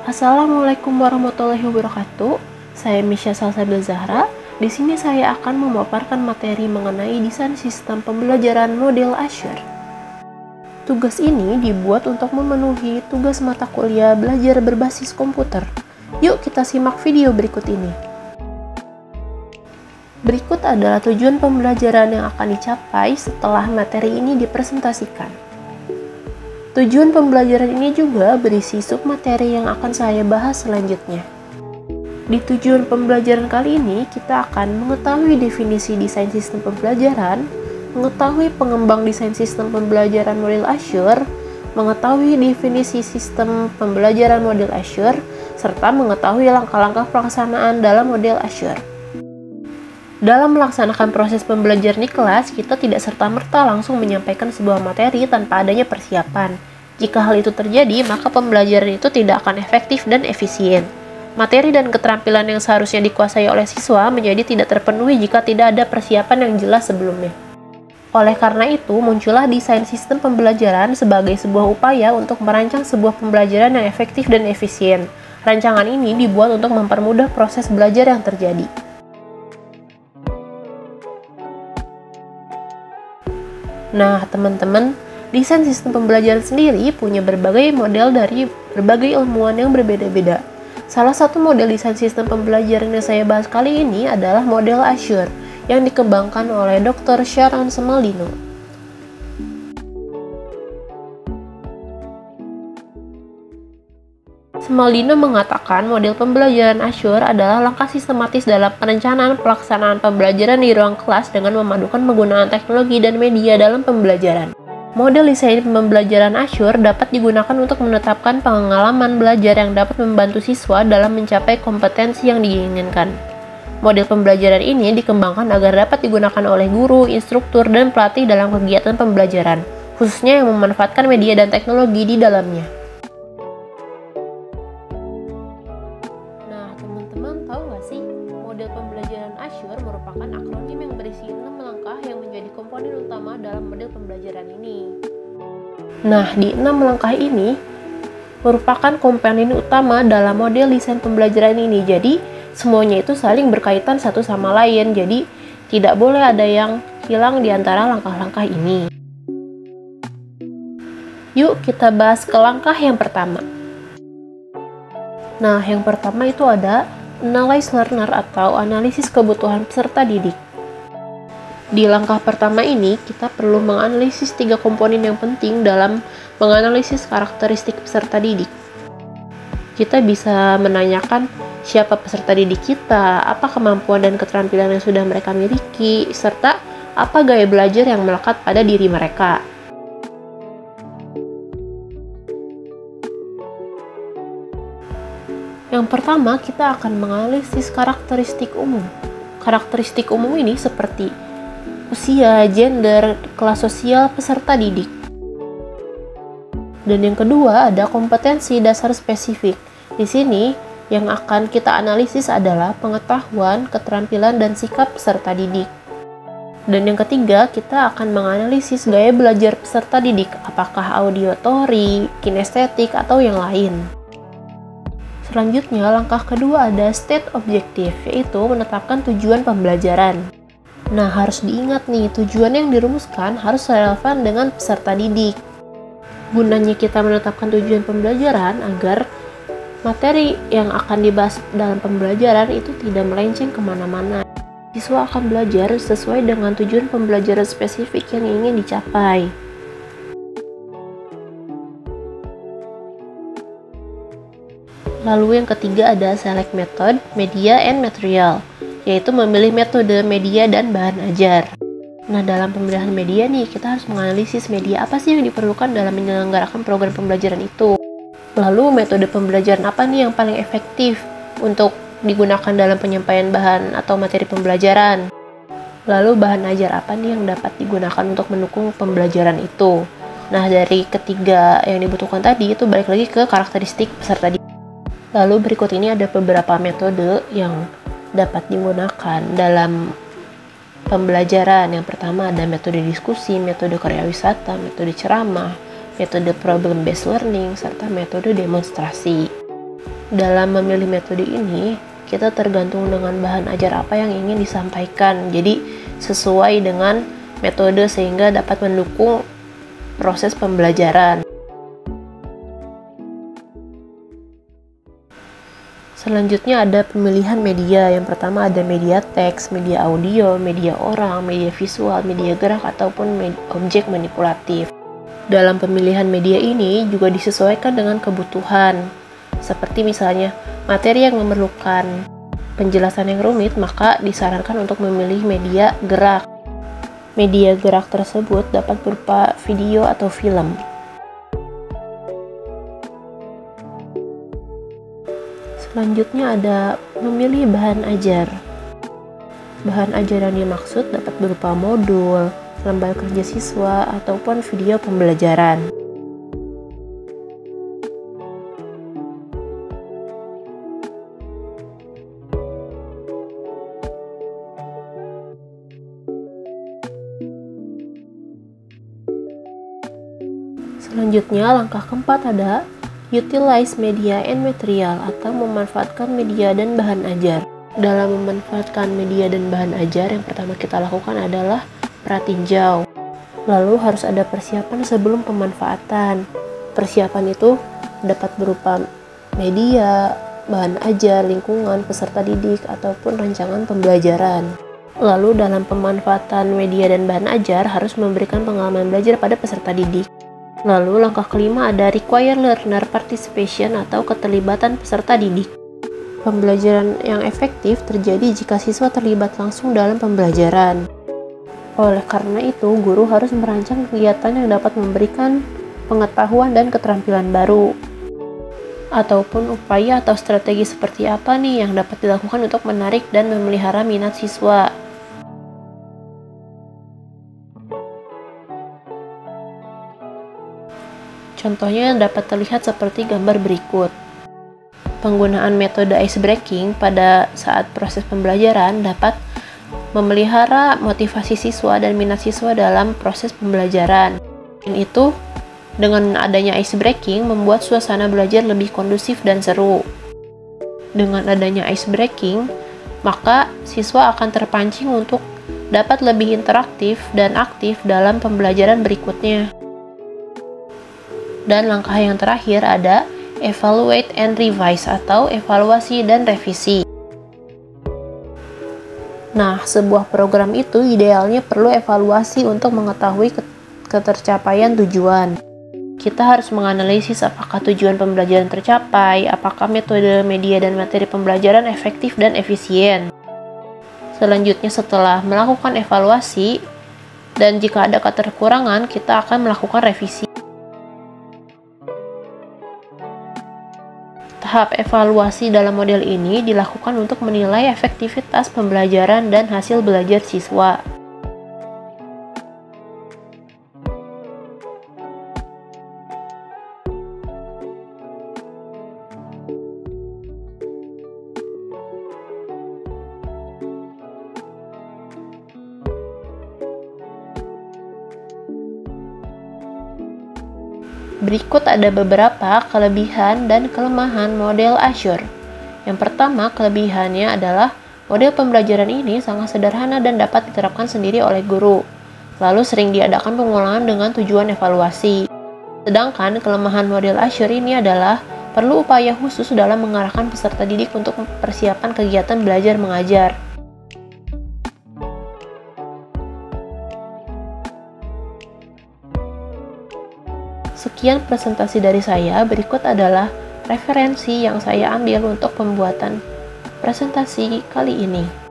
Assalamualaikum warahmatullahi wabarakatuh. Saya Misha Salsabil Zahra. Di sini saya akan memaparkan materi mengenai desain sistem pembelajaran model Azure. Tugas ini dibuat untuk memenuhi tugas mata kuliah belajar berbasis komputer. Yuk kita simak video berikut ini. Berikut adalah tujuan pembelajaran yang akan dicapai setelah materi ini dipresentasikan. Tujuan pembelajaran ini juga berisi submateri yang akan saya bahas selanjutnya. Di tujuan pembelajaran kali ini, kita akan mengetahui definisi desain sistem pembelajaran, mengetahui pengembang desain sistem pembelajaran model Azure, mengetahui definisi sistem pembelajaran model Azure, serta mengetahui langkah-langkah pelaksanaan dalam model Azure. Dalam melaksanakan proses pembelajaran di kelas, kita tidak serta-merta langsung menyampaikan sebuah materi tanpa adanya persiapan. Jika hal itu terjadi, maka pembelajaran itu tidak akan efektif dan efisien. Materi dan keterampilan yang seharusnya dikuasai oleh siswa menjadi tidak terpenuhi jika tidak ada persiapan yang jelas sebelumnya. Oleh karena itu, muncullah desain sistem pembelajaran sebagai sebuah upaya untuk merancang sebuah pembelajaran yang efektif dan efisien. Rancangan ini dibuat untuk mempermudah proses belajar yang terjadi. Nah, teman-teman, desain sistem pembelajaran sendiri punya berbagai model dari berbagai ilmuwan yang berbeda-beda. Salah satu model desain sistem pembelajaran yang saya bahas kali ini adalah model Azure yang dikembangkan oleh Dr. Sharon Smaldino. Smaldino mengatakan model pembelajaran Azure adalah langkah sistematis dalam perencanaan pelaksanaan pembelajaran di ruang kelas dengan memadukan penggunaan teknologi dan media dalam pembelajaran. Model desain pembelajaran Azure dapat digunakan untuk menetapkan pengalaman belajar yang dapat membantu siswa dalam mencapai kompetensi yang diinginkan. Model pembelajaran ini dikembangkan agar dapat digunakan oleh guru, instruktur, dan pelatih dalam kegiatan pembelajaran, khususnya yang memanfaatkan media dan teknologi di dalamnya. Teman-teman tahu nggak sih, model pembelajaran Azure merupakan akronim yang berisi 6 langkah yang menjadi komponen utama dalam model pembelajaran ini. Nah, di 6 langkah ini merupakan komponen utama dalam model desain pembelajaran ini. Jadi, semuanya itu saling berkaitan satu sama lain. Jadi, tidak boleh ada yang hilang di antara langkah-langkah ini. Yuk kita bahas ke langkah yang pertama. Nah, yang pertama itu ada Analyze Learner atau analisis kebutuhan peserta didik. Di langkah pertama ini, kita perlu menganalisis 3 komponen yang penting dalam menganalisis karakteristik peserta didik. Kita bisa menanyakan siapa peserta didik kita, apa kemampuan dan keterampilan yang sudah mereka miliki, serta apa gaya belajar yang melekat pada diri mereka. Yang pertama, kita akan menganalisis karakteristik umum. Karakteristik umum ini seperti usia, gender, kelas sosial peserta didik. Dan yang kedua, ada kompetensi dasar spesifik. Di sini, yang akan kita analisis adalah pengetahuan, keterampilan, dan sikap peserta didik. Dan yang ketiga, kita akan menganalisis gaya belajar peserta didik, apakah auditory, kinestetik, atau yang lain. Selanjutnya, langkah kedua ada state objective, yaitu menetapkan tujuan pembelajaran. Nah, harus diingat nih, tujuan yang dirumuskan harus relevan dengan peserta didik. Gunanya kita menetapkan tujuan pembelajaran agar materi yang akan dibahas dalam pembelajaran itu tidak melenceng kemana-mana. Siswa akan belajar sesuai dengan tujuan pembelajaran spesifik yang ingin dicapai. Lalu yang ketiga ada select method, media, and material, yaitu memilih metode, media, dan bahan ajar. Nah, dalam pemilihan media nih, kita harus menganalisis media apa sih yang diperlukan dalam menyelenggarakan program pembelajaran itu. Lalu metode pembelajaran apa nih yang paling efektif untuk digunakan dalam penyampaian bahan atau materi pembelajaran. Lalu bahan ajar apa nih yang dapat digunakan untuk mendukung pembelajaran itu. Nah, dari ketiga yang dibutuhkan tadi itu balik lagi ke karakteristik peserta didik. Lalu berikut ini ada beberapa metode yang dapat digunakan dalam pembelajaran. Yang pertama ada metode diskusi, metode karya wisata, metode ceramah, metode problem based learning, serta metode demonstrasi. Dalam memilih metode ini, kita tergantung dengan bahan ajar apa yang ingin disampaikan. Jadi, sesuai dengan metode sehingga dapat mendukung proses pembelajaran. Selanjutnya ada pemilihan media. Yang pertama ada media teks, media audio, media orang, media visual, media gerak, ataupun objek manipulatif. Dalam pemilihan media ini juga disesuaikan dengan kebutuhan. Seperti misalnya, materi yang memerlukan penjelasan yang rumit, maka disarankan untuk memilih media gerak. Media gerak tersebut dapat berupa video atau film. Selanjutnya ada memilih bahan ajar. Bahan ajar yang dimaksud dapat berupa modul, lembar kerja siswa, ataupun video pembelajaran. Selanjutnya, langkah keempat ada utilize media and material atau memanfaatkan media dan bahan ajar. Dalam memanfaatkan media dan bahan ajar, yang pertama kita lakukan adalah pratinjau. Lalu harus ada persiapan sebelum pemanfaatan. Persiapan itu dapat berupa media, bahan ajar, lingkungan, peserta didik, ataupun rancangan pembelajaran. Lalu dalam pemanfaatan media dan bahan ajar harus memberikan pengalaman belajar pada peserta didik. Lalu langkah kelima ada require learner participation atau keterlibatan peserta didik. Pembelajaran yang efektif terjadi jika siswa terlibat langsung dalam pembelajaran. Oleh karena itu, guru harus merancang kegiatan yang dapat memberikan pengetahuan dan keterampilan baru. Ataupun upaya atau strategi seperti apa nih yang dapat dilakukan untuk menarik dan memelihara minat siswa. Contohnya dapat terlihat seperti gambar berikut. Penggunaan metode ice breaking pada saat proses pembelajaran dapat memelihara motivasi siswa dan minat siswa dalam proses pembelajaran. Dan itu, dengan adanya ice breaking membuat suasana belajar lebih kondusif dan seru. Dengan adanya ice breaking, maka siswa akan terpancing untuk dapat lebih interaktif dan aktif dalam pembelajaran berikutnya. Dan langkah yang terakhir ada evaluate and revise atau evaluasi dan revisi. Nah, sebuah program itu idealnya perlu evaluasi untuk mengetahui ketercapaian tujuan. Kita harus menganalisis apakah tujuan pembelajaran tercapai, apakah metode, media, dan materi pembelajaran efektif dan efisien. Selanjutnya, setelah melakukan evaluasi, dan jika ada keterkurangan, kita akan melakukan revisi. Tahap evaluasi dalam model ini dilakukan untuk menilai efektivitas pembelajaran dan hasil belajar siswa. Berikut ada beberapa kelebihan dan kelemahan model Azure. Yang pertama, kelebihannya adalah model pembelajaran ini sangat sederhana dan dapat diterapkan sendiri oleh guru. Lalu sering diadakan pengulangan dengan tujuan evaluasi. Sedangkan kelemahan model Azure ini adalah perlu upaya khusus dalam mengarahkan peserta didik untuk persiapan kegiatan belajar mengajar. Sekian presentasi dari saya, berikut adalah referensi yang saya ambil untuk pembuatan presentasi kali ini.